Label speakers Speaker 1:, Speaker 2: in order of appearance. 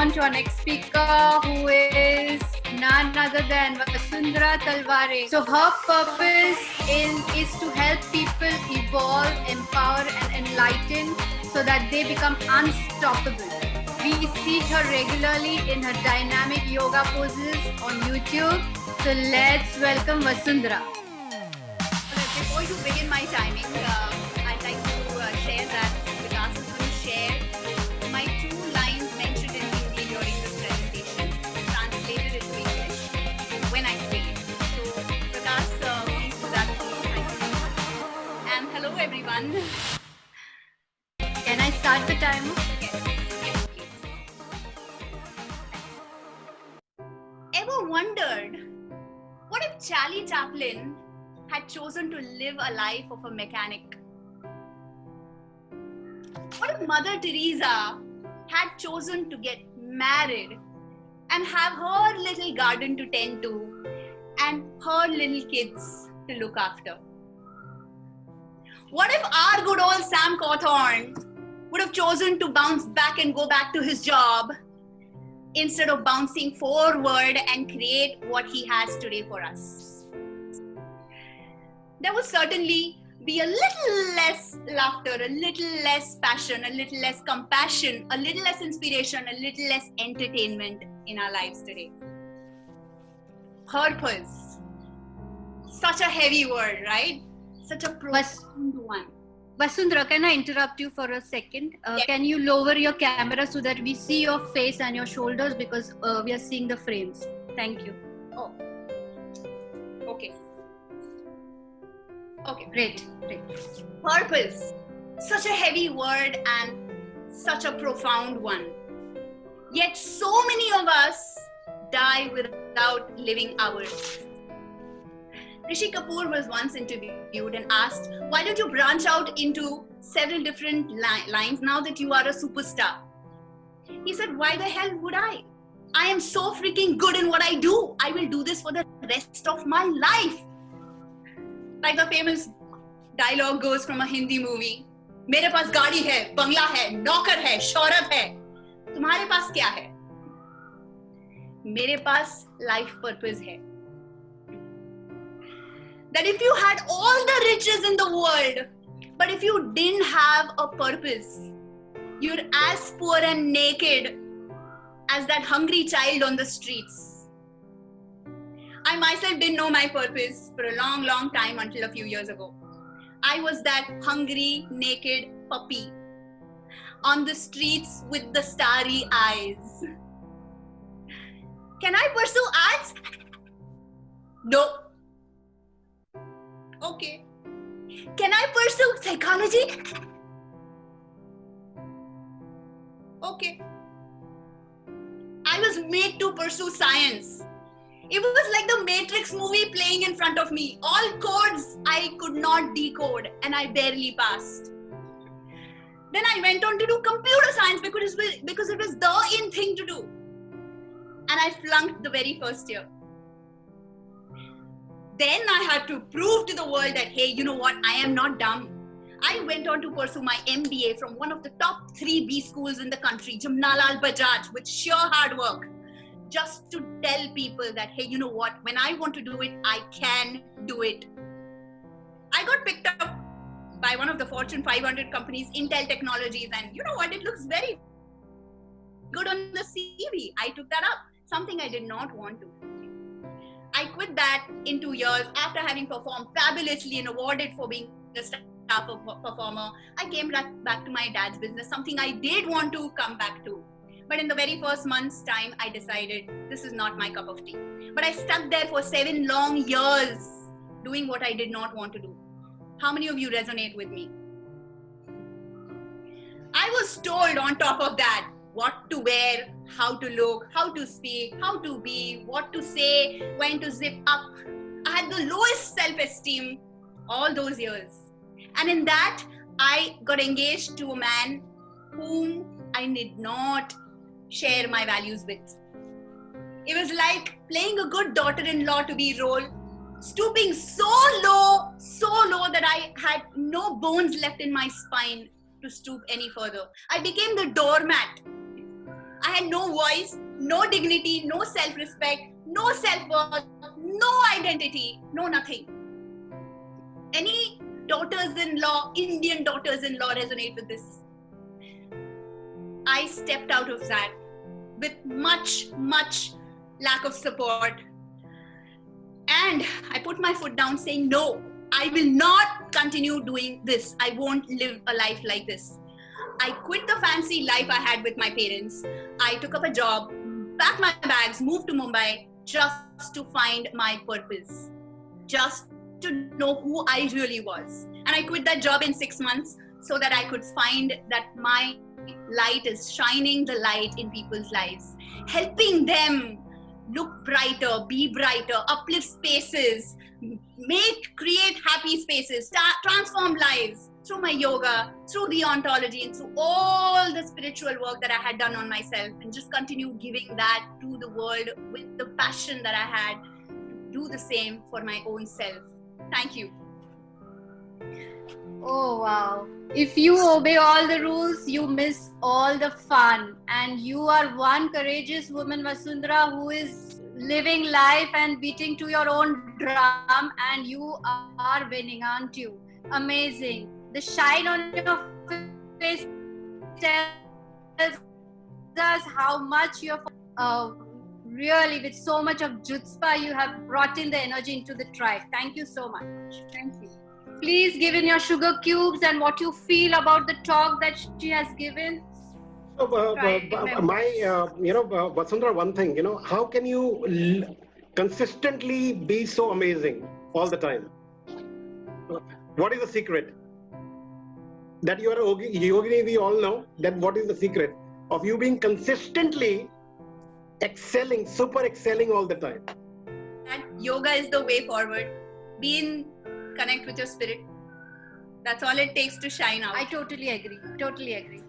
Speaker 1: on to our next speaker, who is none other than Vasundhara Talware. So her purpose is to help people evolve, empower and enlighten so that they become unstoppable. We see her regularly in her dynamic yoga poses on YouTube. So let's welcome Vasundhara.
Speaker 2: Before you begin my timing, I'd like to share that Vikas is going to share my 2 lines mentioned in Hindi during this presentation, translated into English when I say it. So Vikas, please do that for me. Thank you. And hello everyone.
Speaker 1: Can I start the timer?
Speaker 2: Yes, please. Ever wondered, what if Charlie Chaplin had chosen to live a life of a mechanic? What if Mother Teresa had chosen to get married and have her little garden to tend to and her little kids to look after? What if our good old Sam Cawthorn would have chosen to bounce back and go back to his job instead of bouncing forward and create what he has today for us? There would certainly be a little less laughter, a little less passion, a little less compassion, a little less inspiration, a little less entertainment in our lives today. Purpose. Such a heavy word, right? Such a profound one.
Speaker 1: Vasundhara, can I interrupt you for a second?
Speaker 2: Yes.
Speaker 1: Can you lower your camera so that we see your face and your shoulders, because we are seeing the frames. Thank you.
Speaker 2: Oh. Okay. Okay.
Speaker 1: Great.
Speaker 2: Purpose. Such a heavy word and such a profound one. Yet so many of us die without living ours. Rishi Kapoor was once interviewed and asked, why don't you branch out into several different lines now that you are a superstar? He said, why the hell would I? I am so freaking good in what I do. I will do this for the rest of my life. Like the famous dialogue goes from a Hindi movie. मेरे पास गाड़ी है, बंगला है, नौकर है, शौहरत है. तुम्हारे पास क्या है? मेरे पास life purpose है. That if you had all the riches in the world, but if you didn't have a purpose, you're as poor and naked as that hungry child on the streets. I myself didn't know my purpose for a long, long time until a few years ago. I was that hungry, naked puppy on the streets with the starry eyes. Can I pursue arts? No. Okay. Can I pursue psychology? Okay. I was made to pursue science. It was like the Matrix movie playing in front of me. All codes I could not decode and I barely passed. Then I went on to do computer science because it was the in thing to do. And I flunked the very first year. Then I had to prove to the world that, hey, you know what? I am not dumb. I went on to pursue my MBA from one of the top 3 B schools in the country, Jamnalal Bajaj, with sheer hard work. Just to tell people that, hey, you know what? When I want to do it, I can do it. I got picked up by one of the Fortune 500 companies, Intel Technologies, and you know what? It looks very good on the CV. I took that up, something I did not want to. I quit that in 2 years after having performed fabulously and awarded for being a star performer. I came back to my dad's business, something I did want to come back to. But in the very first month's time, I decided this is not my cup of tea. But I stuck there for 7 long years doing what I did not want to do. How many of you resonate with me? I was told on top of that what to wear, how to look, how to speak, how to be, what to say, when to zip up. I had the lowest self-esteem all those years. And in that, I got engaged to a man whom I did not share my values with. It was like playing a good daughter-in-law to be role, stooping so low that I had no bones left in my spine to stoop any further. I became the doormat I had no voice, no dignity, no self-respect, no self-worth, no identity, no nothing. Any daughters-in-law, Indian daughters-in-law resonate with this? I stepped out of that with much lack of support. And I put my foot down saying, no, I will not continue doing this. I won't live a life like this. I quit the fancy life I had with my parents. I took up a job, packed my bags, moved to Mumbai just to find my purpose, just to know who I really was. And I quit that job in 6 months so that I could find that my light is shining the light in people's lives, helping them look brighter, be brighter, uplift spaces, create happy spaces, transform lives through my yoga, through the ontology, and through all the spiritual work that I had done on myself, and just continue giving that to the world with the passion that I had to do the same for my own self. Thank you.
Speaker 1: Oh, wow. If you obey all the rules, you miss all the fun. And you are one courageous woman, Vasundhara, who is living life and beating to your own drum, and you are winning, aren't you? Amazing. The shine on your face tells us how much you're really, with so much of jutzpa, you have brought in the energy into the tribe. Thank you so much.
Speaker 2: Thank you.
Speaker 1: Please give in your sugar cubes and what you feel about the talk that she has given.
Speaker 3: Vasundhara, one thing, how can you consistently be so amazing all the time? What is the secret? That you are a yogini, we all know. That what is the secret of you being consistently excelling, super excelling all the time?
Speaker 2: And yoga is the way forward. Connect with your spirit. That's all it takes to shine out.
Speaker 1: I totally agree. Totally agree.